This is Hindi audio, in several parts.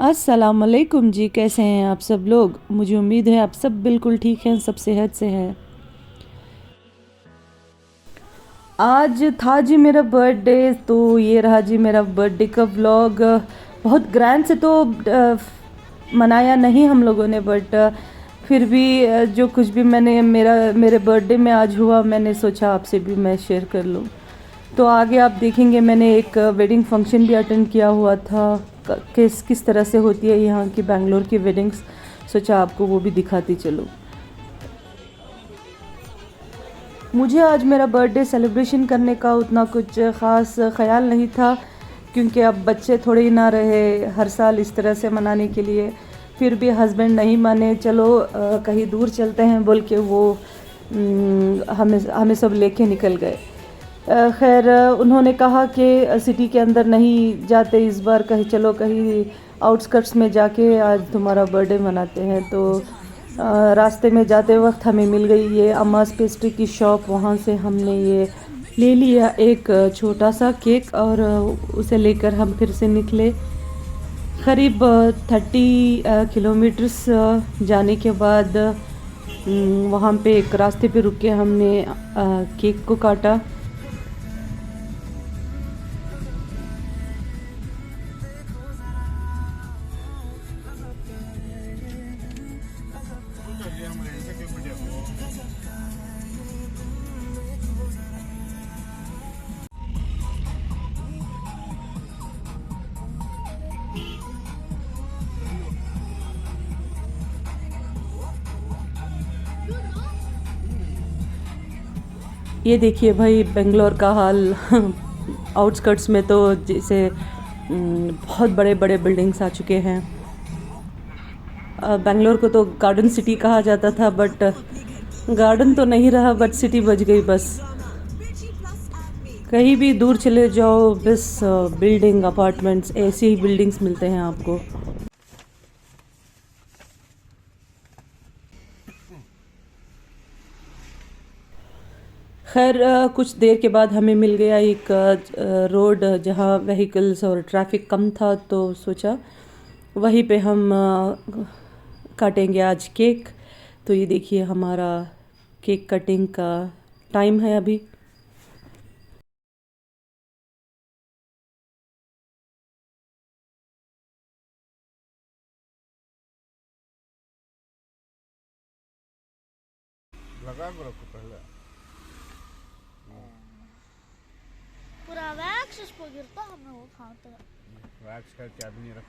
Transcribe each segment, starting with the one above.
अस्सलाम वालेकुम जी, कैसे हैं आप सब लोग। मुझे उम्मीद है आप सब बिल्कुल ठीक हैं, सब सेहत से हैं। आज था जी मेरा बर्थडे, तो ये रहा जी मेरा बर्थडे का व्लॉग। बहुत ग्रैंड से तो मनाया नहीं हम लोगों ने, बट फिर भी जो कुछ भी मेरे बर्थडे में आज हुआ, मैंने सोचा आपसे भी मैं शेयर कर लूँ। तो आगे आप देखेंगे, मैंने एक वेडिंग फंक्शन भी अटेंड किया हुआ था। किस तरह से होती है यहाँ की बेंगलोर की वेडिंग्स, सोचा आपको वो भी दिखाती चलो। मुझे आज मेरा बर्थडे सेलिब्रेशन करने का उतना कुछ ख़ास ख़्याल नहीं था, क्योंकि अब बच्चे थोड़े ही ना रहे हर साल इस तरह से मनाने के लिए। फिर भी हस्बैंड नहीं माने, चलो कहीं दूर चलते हैं बोल के वो हमें हमें सब लेके निकल गए। खैर उन्होंने कहा कि सिटी के अंदर नहीं जाते इस बार, कहीं चलो कहीं आउटस्कर्ट्स में जाके आज तुम्हारा बर्थडे मनाते हैं। तो रास्ते में जाते वक्त हमें मिल गई ये अम्मास पेस्ट्री की शॉप। वहाँ से हमने ये ले लिया एक छोटा सा केक, और उसे लेकर हम फिर से निकले। करीब 30 किलोमीटर्स जाने के बाद वहाँ पे एक रास्ते पे रुक के हमने केक को काटा। ये देखिए भाई बेंगलोर का हाल। आउटस्कर्ट्स में तो जैसे बहुत बड़े बड़े बिल्डिंग्स आ चुके हैं। बेंगलोर को तो गार्डन सिटी कहा जाता था, बट गार्डन तो नहीं रहा, बट सिटी बच गई बस। कहीं भी दूर चले जाओ, बस बिल्डिंग अपार्टमेंट्स, ऐसी ही बिल्डिंग्स मिलते हैं आपको। खैर कुछ देर के बाद हमें मिल गया एक रोड जहाँ व्हीकल्स और ट्रैफिक कम था, तो सोचा वहीं पे हम काटेंगे आज केक। तो ये देखिए हमारा केक कटिंग का टाइम है अभी। लगा को रखो पहले पूरा वैक्स इस पर गिरता हमें वो खाते हैं। वैक्स करके अभी नहीं रख।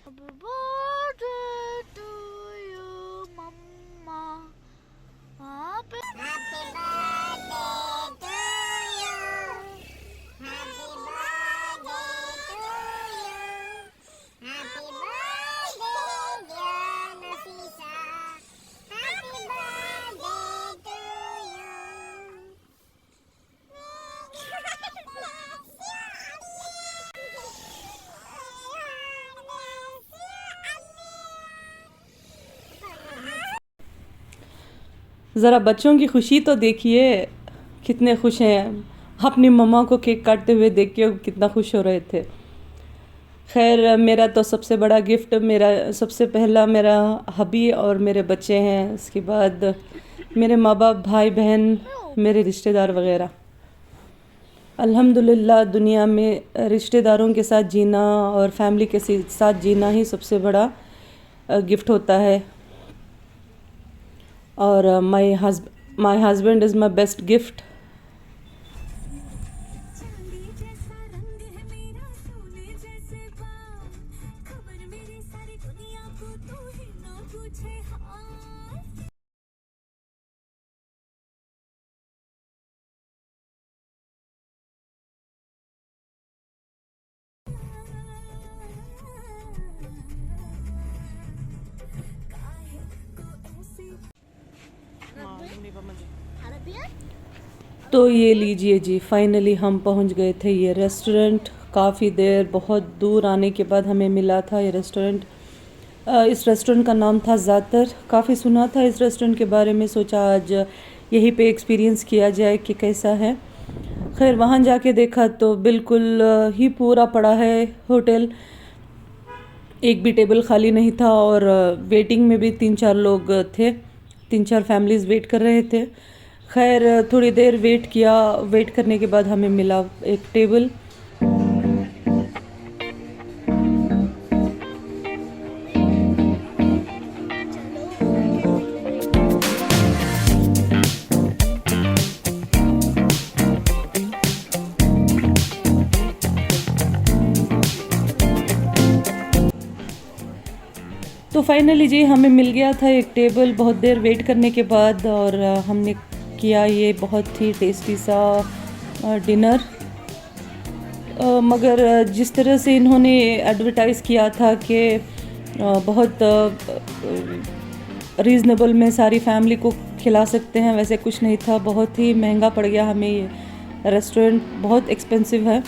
Happy birthday to you, mama. Happy birthday to you. Happy birthday to you. Happy birthday, dear Nafisa. Happy birthday to you. ज़रा बच्चों की खुशी तो देखिए, कितने खुश हैं। अपनी मम्मा को केक काटते हुए देख के कितना खुश हो रहे थे। खैर मेरा तो सबसे बड़ा गिफ्ट, मेरा सबसे पहला मेरा हबी और मेरे बच्चे हैं। उसके बाद मेरे माँ बाप, भाई बहन, मेरे रिश्तेदार वगैरह। अल्हम्दुलिल्लाह दुनिया में रिश्तेदारों के साथ जीना और फैमिली के साथ जीना ही सबसे बड़ा गिफ्ट होता है। और my husband is my best gift. तो ये लीजिए जी, फाइनली हम पहुंच गए थे ये रेस्टोरेंट। काफ़ी देर, बहुत दूर आने के बाद हमें मिला था ये रेस्टोरेंट। इस रेस्टोरेंट का नाम था ज़ातर। काफ़ी सुना था इस रेस्टोरेंट के बारे में, सोचा आज यहीं पे एक्सपीरियंस किया जाए कि कैसा है। खैर वहाँ जाके देखा तो बिल्कुल ही पूरा पड़ा है होटल, एक भी टेबल खाली नहीं था और वेटिंग में भी 3-4 लोग थे, 3-4 फैमिलीज़ वेट कर रहे थे। खैर थोड़ी देर वेट किया, वेट करने के बाद हमें मिला एक टेबल। तो फाइनली जी हमें मिल गया था एक टेबल बहुत देर वेट करने के बाद, और हमने किया ये बहुत ही टेस्टी सा डिनर। मगर जिस तरह से इन्होंने एडवर्टाइज़ किया था कि बहुत रीज़नेबल में सारी फैमिली को खिला सकते हैं, वैसे कुछ नहीं था, बहुत ही महंगा पड़ गया हमें ये रेस्टोरेंट, बहुत एक्सपेंसिव है।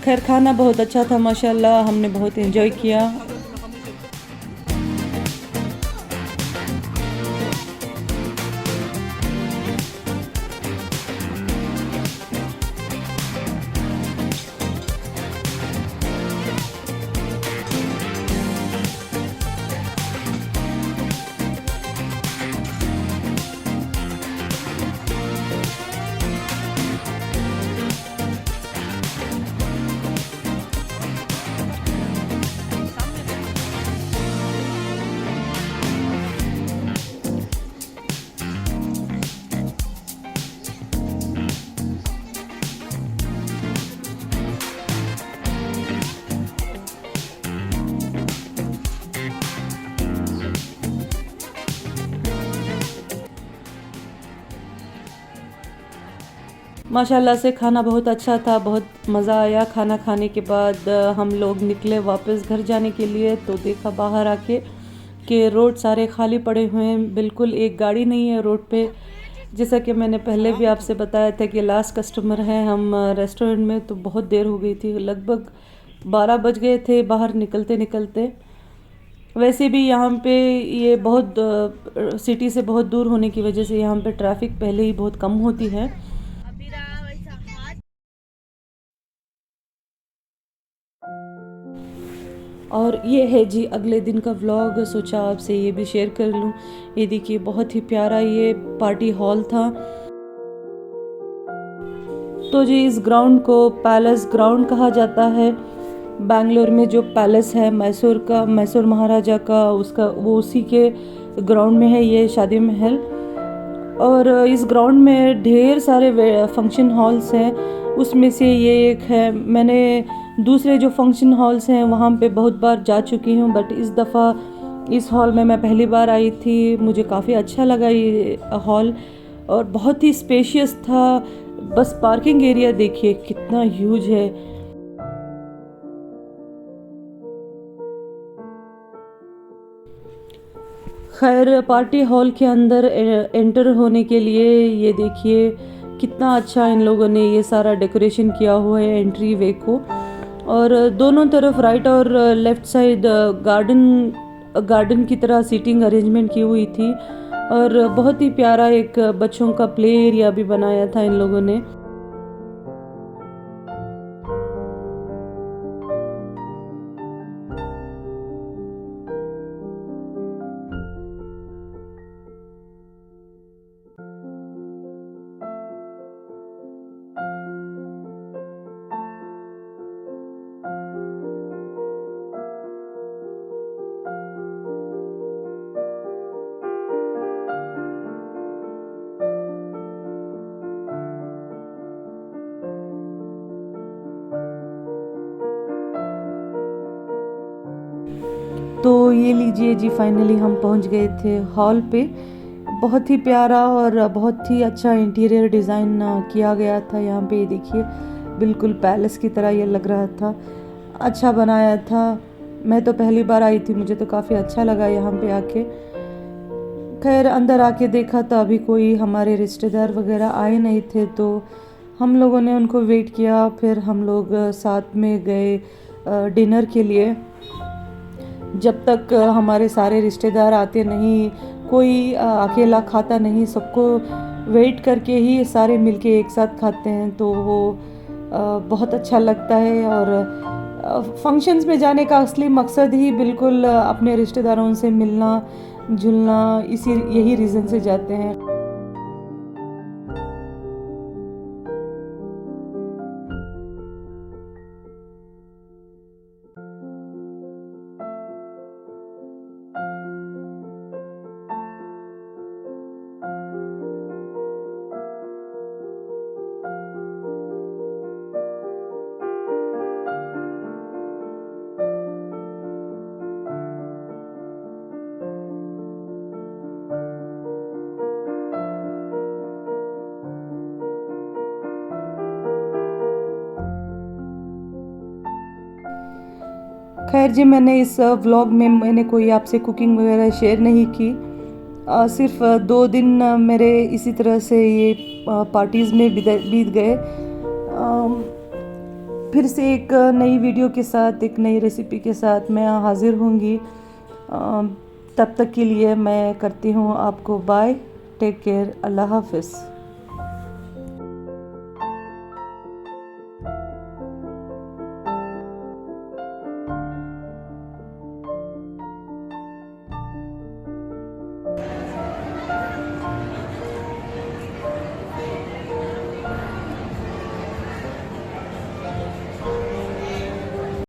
खैर खाना बहुत अच्छा था माशाल्लाह, हमने बहुत एंजॉय किया। माशाल्लाह से खाना बहुत अच्छा था, बहुत मज़ा आया। खाना खाने के बाद हम लोग निकले वापस घर जाने के लिए, तो देखा बाहर आके कि रोड सारे खाली पड़े हुए हैं, बिल्कुल एक गाड़ी नहीं है रोड पे। जैसा कि मैंने पहले भी आपसे बताया था कि लास्ट कस्टमर हैं हम रेस्टोरेंट में, तो बहुत देर हो गई थी, लगभग 12 बज गए थे बाहर निकलते निकलते। वैसे भी यहाँ पे ये बहुत सिटी से बहुत दूर होने की वजह से यहाँ पे ट्रैफिक पहले ही बहुत कम होती है। और ये है जी अगले दिन का व्लॉग, सोचा आपसे ये भी शेयर कर लूँ। ये देखिए बहुत ही प्यारा ये पार्टी हॉल था। तो जी इस ग्राउंड को पैलेस ग्राउंड कहा जाता है। बेंगलोर में जो पैलेस है मैसूर का, मैसूर महाराजा का, उसका वो उसी के ग्राउंड में है ये शादी महल। और इस ग्राउंड में ढेर सारे फंक्शन हॉल्स हैं, उसमें से ये एक है। मैंने दूसरे जो फंक्शन हॉल्स हैं वहाँ पे बहुत बार जा चुकी हूँ, बट इस दफ़ा इस हॉल में मैं पहली बार आई थी। मुझे काफ़ी अच्छा लगा ये हॉल, और बहुत ही स्पेशियस था। बस पार्किंग एरिया देखिए कितना ह्यूज है। खैर पार्टी हॉल के अंदर एंटर होने के लिए ये देखिए कितना अच्छा इन लोगों ने ये सारा डेकोरेशन किया हुआ है एंट्री वे को। और दोनों तरफ राइट और लेफ़्ट साइड गार्डन की तरह सीटिंग अरेंजमेंट की हुई थी, और बहुत ही प्यारा एक बच्चों का प्ले एरिया भी बनाया था इन लोगों ने। तो ये लीजिए जी फाइनली हम पहुंच गए थे हॉल पे। बहुत ही प्यारा और बहुत ही अच्छा इंटीरियर डिज़ाइन किया गया था यहाँ पे। ये देखिए बिल्कुल पैलेस की तरह ये लग रहा था, अच्छा बनाया था। मैं तो पहली बार आई थी, मुझे तो काफ़ी अच्छा लगा यहाँ पे आके। खैर अंदर आके देखा तो अभी कोई हमारे रिश्तेदार वगैरह आए नहीं थे, तो हम लोगों ने उनको वेट किया। फिर हम लोग साथ में गए डिनर के लिए। जब तक हमारे सारे रिश्तेदार आते नहीं, कोई अकेला खाता नहीं, सबको वेट करके ही सारे मिलके एक साथ खाते हैं, तो वो बहुत अच्छा लगता है। और फंक्शंस में जाने का असली मकसद ही बिल्कुल अपने रिश्तेदारों से मिलना जुलना, यही रीज़न से जाते हैं। खैर जी, मैंने इस व्लॉग में मैंने कोई आपसे कुकिंग वगैरह शेयर नहीं की। सिर्फ 2 दिन मेरे इसी तरह से ये पार्टीज़ में बीत गए। फिर से एक नई वीडियो के साथ, एक नई रेसिपी के साथ मैं हाज़िर होंगी। तब तक के लिए मैं करती हूँ आपको बाय, टेक केयर, अल्लाह हाफ़िज़।